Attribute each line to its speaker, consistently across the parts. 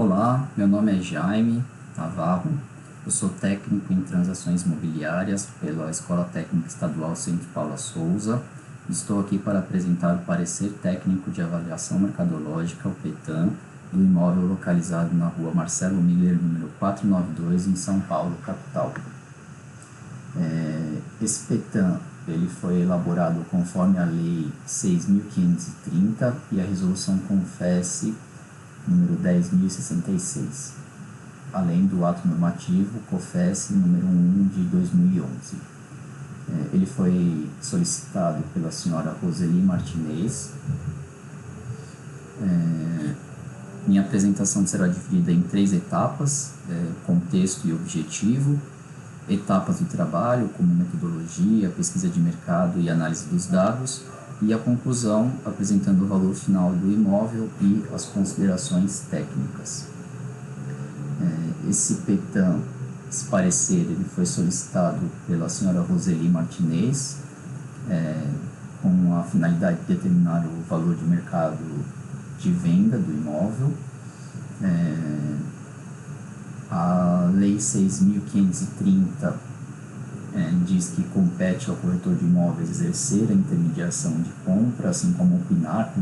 Speaker 1: Olá, meu nome é Jaime Navarro, eu sou técnico em transações imobiliárias pela Escola Técnica Estadual Centro Paula Souza. Estou aqui para apresentar o parecer técnico de avaliação mercadológica, o PETAM, do imóvel localizado na rua Marcelo Miller, número 492, em São Paulo, capital. Esse PETAM ele foi elaborado conforme a Lei 6.530 e a Resolução CONFES número 10.066, além do ato normativo COFES número 1 de 2011. Ele foi solicitado pela senhora Roseli Martinez. Minha apresentação será dividida em 3 etapas: contexto e objetivo, etapas do trabalho, como metodologia, pesquisa de mercado e análise dos dados, e a conclusão, apresentando o valor final do imóvel e as considerações técnicas. Esse PETAM, esse parecer, ele foi solicitado pela senhora Roseli Martinez, com a finalidade de determinar o valor de mercado de venda do imóvel. A Lei 6.530 diz que compete ao corretor de imóveis exercer a intermediação de compra, assim como opinar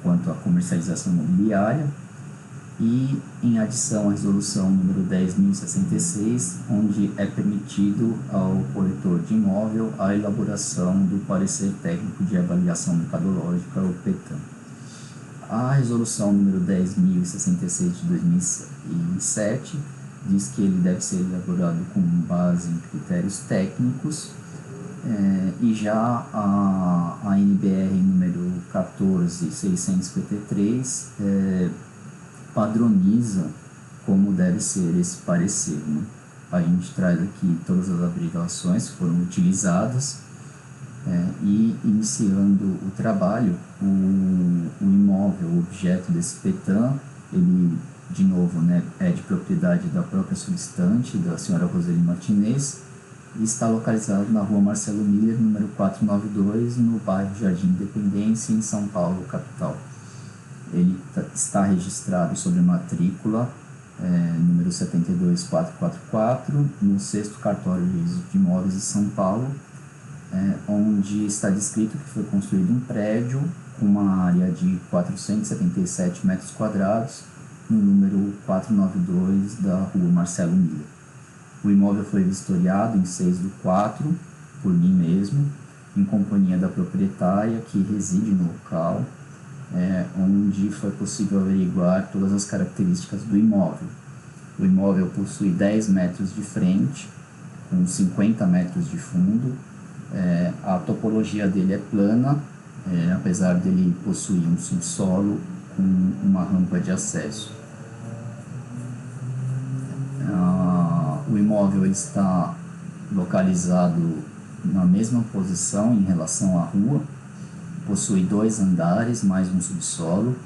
Speaker 1: quanto à comercialização imobiliária, e em adição à resolução número 10.066, onde é permitido ao corretor de imóvel a elaboração do parecer técnico de avaliação mercadológica, o PETAM. A resolução número 10.066 de 2007 diz que ele deve ser elaborado com base em critérios técnicos, e já a NBR número 14.653 padroniza como deve ser esse parecer, né? A gente traz aqui todas as abreviações que foram utilizadas, e iniciando o trabalho, o imóvel, o objeto desse PETAM, ele, de novo, né, é de propriedade da própria solicitante, da senhora Roseli Martinez, e está localizado na rua Marcelo Miller, número 492, no bairro Jardim Independência, em São Paulo, capital. Ele está registrado sob a matrícula número 72444, no 6º cartório de registro de imóveis de São Paulo, onde está descrito que foi construído um prédio com uma área de 477 metros quadrados, no número 492 da rua Marcelo Miller. O imóvel foi vistoriado em 6/4 por mim mesmo, em companhia da proprietária que reside no local, onde foi possível averiguar todas as características do imóvel. O imóvel possui 10 metros de frente, com 50 metros de fundo. A topologia dele é plana, apesar dele possuir um subsolo com uma rampa de acesso. O imóvel está localizado na mesma posição em relação à rua, possui 2 andares mais um subsolo.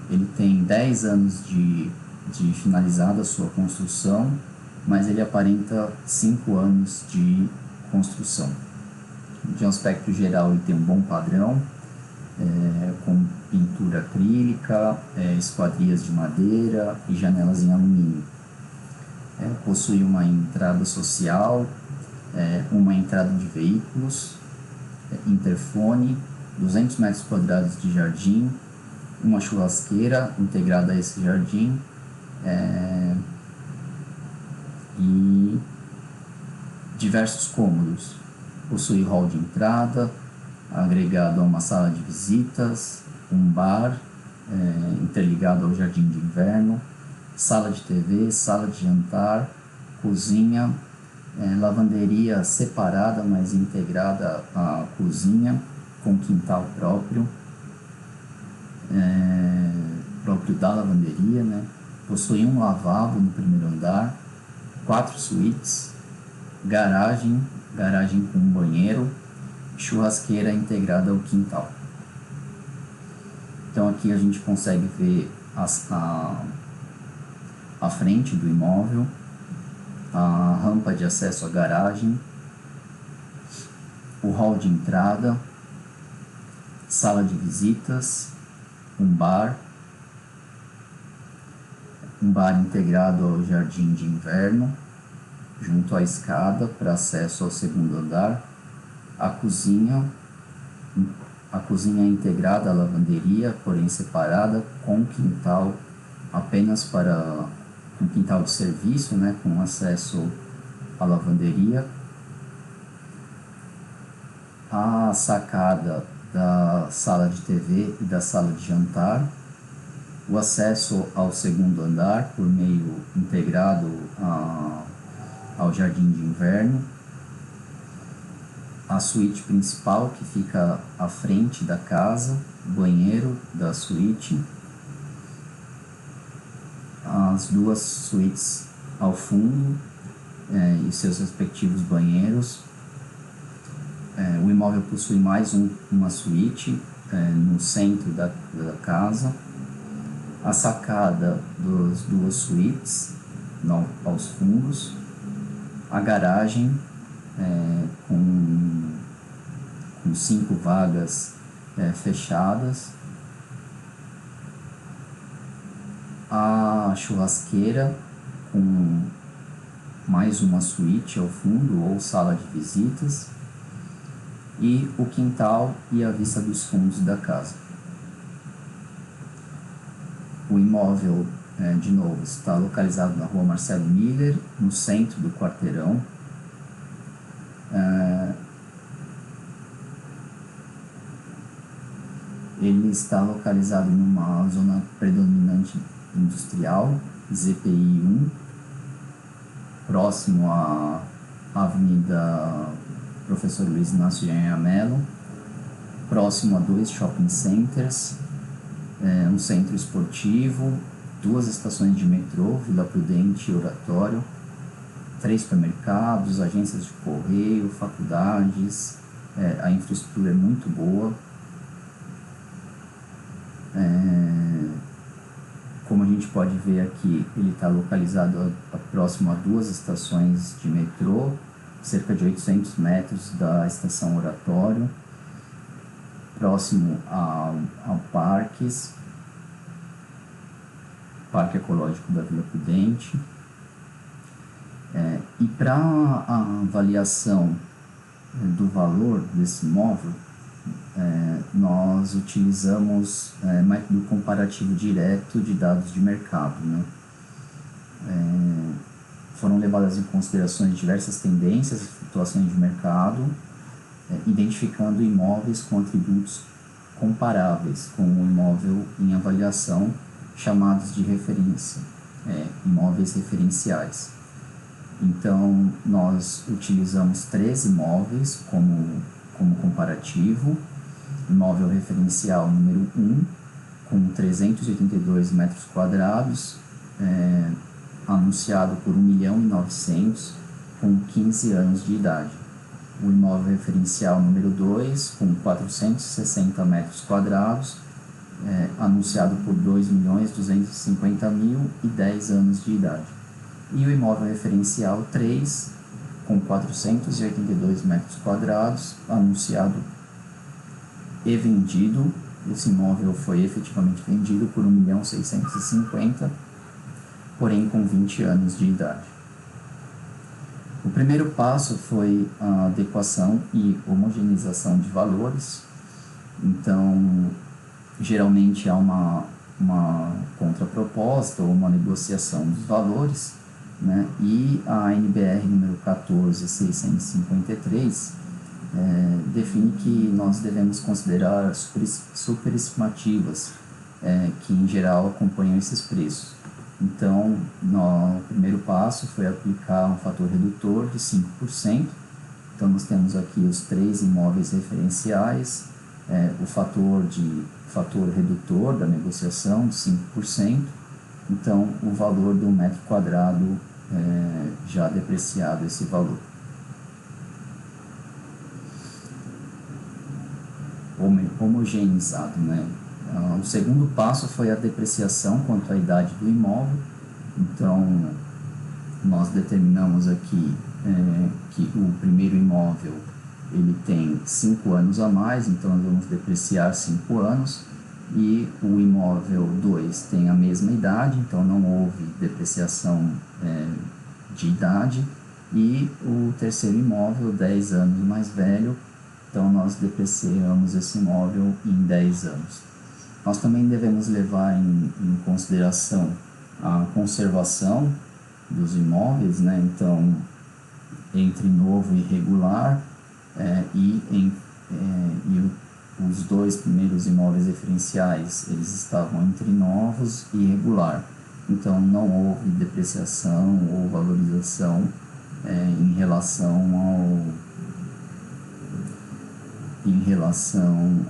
Speaker 1: Ele tem 10 anos de finalizada a sua construção, mas ele aparenta 5 anos de construção. De um aspecto geral, ele tem um bom padrão, com pintura acrílica, esquadrias de madeira e janelas em alumínio. Possui uma entrada social, uma entrada de veículos, interfone, 200 metros quadrados de jardim, uma churrasqueira integrada a esse jardim, e diversos cômodos. Possui hall de entrada, agregado a uma sala de visitas, um bar interligado ao jardim de inverno, sala de TV, sala de jantar, cozinha, lavanderia separada, mas integrada à cozinha, com quintal próprio da lavanderia, né? Possui um lavabo no primeiro andar, 4 suítes, garagem com um banheiro, churrasqueira integrada ao quintal. Então aqui a gente consegue ver a frente do imóvel, a rampa de acesso à garagem, o hall de entrada, sala de visitas, um bar, um bar integrado ao jardim de inverno, junto à escada para acesso ao segundo andar, a cozinha é integrada à lavanderia, porém separada, com quintal apenas para um quintal de serviço, né, com acesso à lavanderia. A sacada da sala de TV e da sala de jantar, o acesso ao segundo andar por meio integrado ao jardim de inverno, a suíte principal que fica à frente da casa, banheiro da suíte, as duas suítes ao fundo e seus respectivos banheiros. O imóvel possui mais uma suíte no centro da casa, a sacada das duas suítes aos fundos, a garagem com 5 vagas fechadas, a churrasqueira com mais uma suíte ao fundo ou sala de visitas, e o quintal e a vista dos fundos da casa. O imóvel, de novo, está localizado na rua Marcelo Miller, no centro do quarteirão. Ele está localizado numa zona predominante industrial, ZPI 1, próximo à Avenida Professor Luiz Inácio de Anhamelo, próximo a 2 shopping centers, um centro esportivo, 2 estações de metrô, Vila Prudente e Oratório, 3 supermercados, agências de correio, faculdades. A infraestrutura é muito boa. Como a gente pode ver aqui, ele está localizado próximo a 2 estações de metrô, cerca de 800 metros da estação Oratório, próximo ao Parque Ecológico da Vila Prudente. E para a avaliação do valor desse imóvel, nós utilizamos método comparativo direto de dados de mercado, né? Foram levadas em consideração diversas tendências e flutuações de mercado, identificando imóveis com atributos comparáveis com o imóvel em avaliação, chamados de referência, imóveis referenciais. Então, nós utilizamos 3 imóveis como comparativo. Imóvel referencial número 1, com 382 metros quadrados, anunciado por 1.900.000, com 15 anos de idade. O imóvel referencial número 2, com 460 metros quadrados, anunciado por 2.250.000 e 10 anos de idade. E o imóvel referencial 3, com 482 metros quadrados, anunciado e vendido. Esse imóvel foi efetivamente vendido por 1.650.000, porém com 20 anos de idade. O primeiro passo foi a adequação e homogeneização de valores. Então, geralmente há uma contraproposta ou uma negociação dos valores, né? E a NBR número 14.653 define que nós devemos considerar superestimativas, que em geral acompanham esses preços. Então, o primeiro passo foi aplicar um fator redutor de 5%. Então, nós temos aqui os 3 imóveis referenciais, o fator redutor da negociação de 5%. Então, o valor do metro quadrado já depreciado esse valor. Homogeneizado, né? O segundo passo foi a depreciação quanto à idade do imóvel. Então, nós determinamos aqui que o primeiro imóvel ele tem 5 anos a mais, então nós vamos depreciar 5 anos. e o imóvel 2 tem a mesma idade, então não houve depreciação de idade, e o terceiro imóvel, 10 anos mais velho, então nós depreciamos esse imóvel em 10 anos. Nós também devemos levar em consideração a conservação dos imóveis, né? Então, entre novo e regular, os dois primeiros imóveis referenciais, eles estavam entre novos e regular. Então, não houve depreciação ou valorização em relação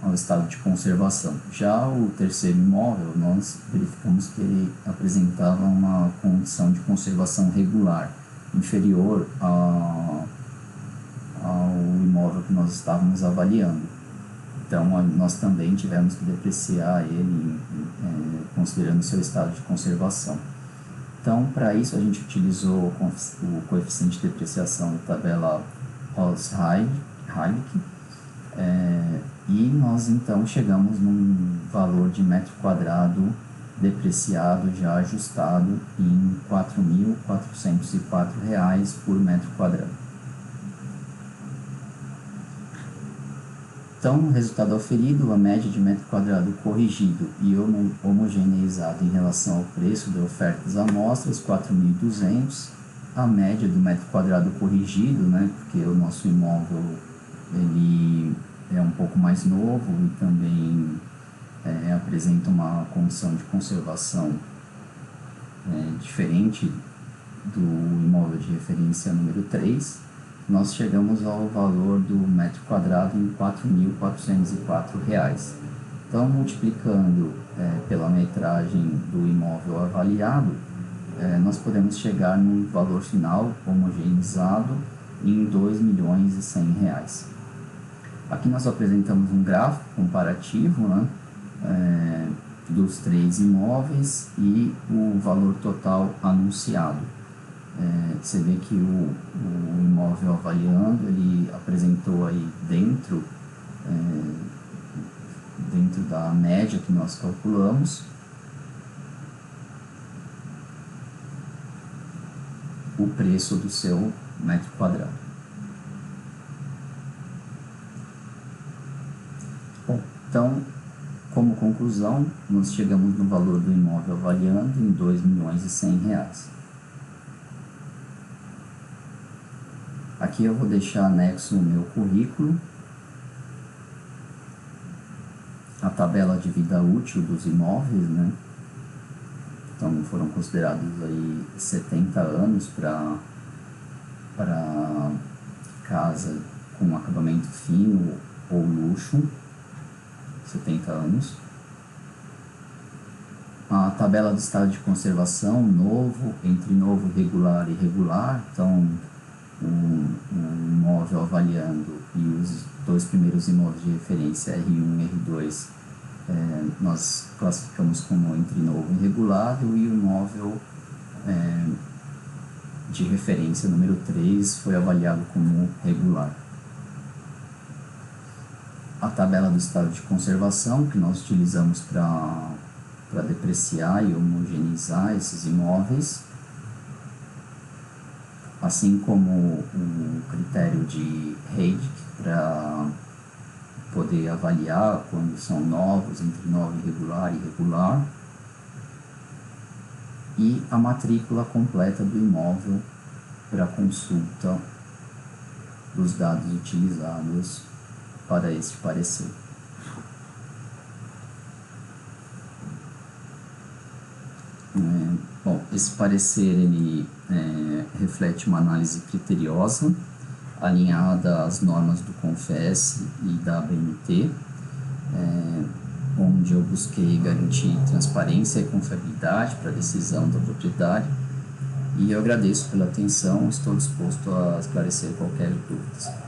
Speaker 1: ao estado de conservação. Já o terceiro imóvel, nós verificamos que ele apresentava uma condição de conservação regular, inferior ao imóvel que nós estávamos avaliando. Então, nós também tivemos que depreciar ele, considerando seu estado de conservação. Então, para isso, a gente utilizou o coeficiente de depreciação da tabela Haas-Heilig, e nós então chegamos num valor de metro quadrado depreciado, já ajustado, em R$ 4.404 por metro quadrado. Então, o resultado auferido, a média de metro quadrado corrigido e homogeneizado em relação ao preço de ofertas amostras, 4.200. A média do metro quadrado corrigido, né, porque o nosso imóvel ele é um pouco mais novo e também apresenta uma condição de conservação diferente do imóvel de referência número 3. Nós chegamos ao valor do metro quadrado em R$ 4.404. Então, multiplicando pela metragem do imóvel avaliado, nós podemos chegar num valor final homogeneizado em R$ 2.100.000. Aqui nós apresentamos um gráfico comparativo, né, dos 3 imóveis e o valor total anunciado. Você vê que o imóvel avaliando, ele apresentou aí dentro da média que nós calculamos, o preço do seu metro quadrado. Bom, então, como conclusão, nós chegamos no valor do imóvel avaliando em R$ 2.100.000. Aqui eu vou deixar anexo o meu currículo, a tabela de vida útil dos imóveis, né? Então foram considerados aí 70 anos para casa com acabamento fino ou luxo, 70 anos. A tabela do estado de conservação, novo, entre novo, regular e regular, então um imóvel avaliando e os 2 primeiros imóveis de referência R1 e R2 nós classificamos como entre novo e regular, e o imóvel de referência número 3 foi avaliado como regular. A tabela do estado de conservação que nós utilizamos para depreciar e homogeneizar esses imóveis, assim como o critério de Heilig para poder avaliar quando são novos, entre novo e regular, e a matrícula completa do imóvel para consulta dos dados utilizados para este parecer. Bom, esse parecer ele reflete uma análise criteriosa, alinhada às normas do CONFES e da ABNT, onde eu busquei garantir transparência e confiabilidade para a decisão da propriedade, e eu agradeço pela atenção, estou disposto a esclarecer qualquer dúvida.